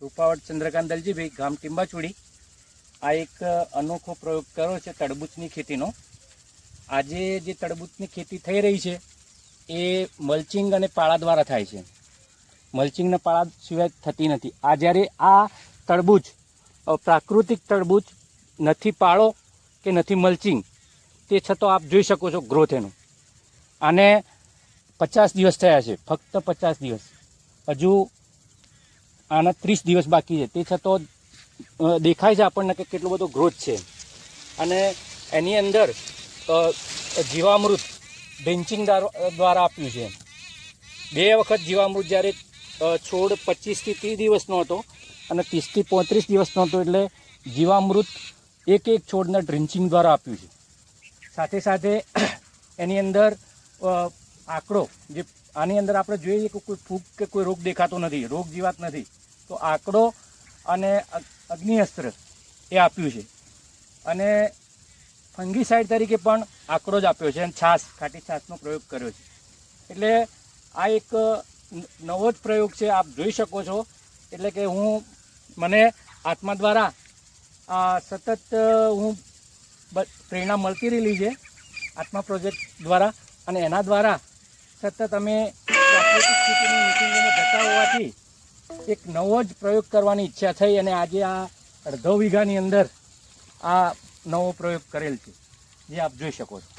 રૂપાવટ ચંદ્રકાંત દલજીભાઈ, ગામ ટીંબાચોડી. આ એક અનોખો પ્રયોગ કર્યો છે તરબૂચની ખેતીનો. આજે જે તરબૂચની ખેતી થઈ રહી છે એ મલ્ચિંગ અને પાળા દ્વારા થાય છે. મલ્ચિંગના પાળા સિવાય થતી નથી. આ જ્યારે આ તરબૂચ પ્રાકૃતિક તરબૂચ, નથી પાળો કે નથી મલ્ચિંગ, તે છતાં આપ જોઈ શકો છો ગ્રોથ એનો. આને 50 દિવસ થયા છે, ફક્ત 50 દિવસ. હજુ આના 30 દિવસ બાકી છે, તે છતાં દેખાય છે આપણને કે કેટલો બધો ગ્રોથ છે. અને એની અંદર જીવામૃત ડ્રિન્ચિંગ દ્વારા આપ્યું છે. 2 વખત જીવામૃત, જ્યારે છોડ 25 થી 30 દિવસનો હતો અને 30 થી 35 દિવસનો હતો, એટલે જીવામૃત એક છોડના ડ્રિન્ચિંગ દ્વારા આપ્યું છે. સાથે સાથે એની અંદર આંકડો, જે આની અંદર આપણે જોઈએ કે કોઈ ફૂગ કે કોઈ રોગ દેખાતો નથી, રોગ જીવાત નથી, તો આંકડો અને અગ્નિઅસ્ત્ર એ આપ્યું છે. અને ફંગીસાઇડ તરીકે પણ આંકડો જ આપ્યો છે અને છાશ, ખાટી છાશનો પ્રયોગ કર્યો છે. એટલે આ એક નવો જ પ્રયોગ છે, આપ જોઈ શકો છો. એટલે કે મને આત્મા દ્વારા સતત પ્રેરણા મળતી રહેલી છે, આત્મા પ્રોજેક્ટ દ્વારા. અને એના દ્વારા સતત અમે પ્રાકૃતિક ખેતીની મિટિંગોમાં જતા હોવાથી એક નવો જ પ્રયોગ કરવાની ઈચ્છા થઈ અને આજે આ અડધો વીઘાની અંદર આ નવો પ્રયોગ કરેલ છે, જે આપ જોઈ શકો છો.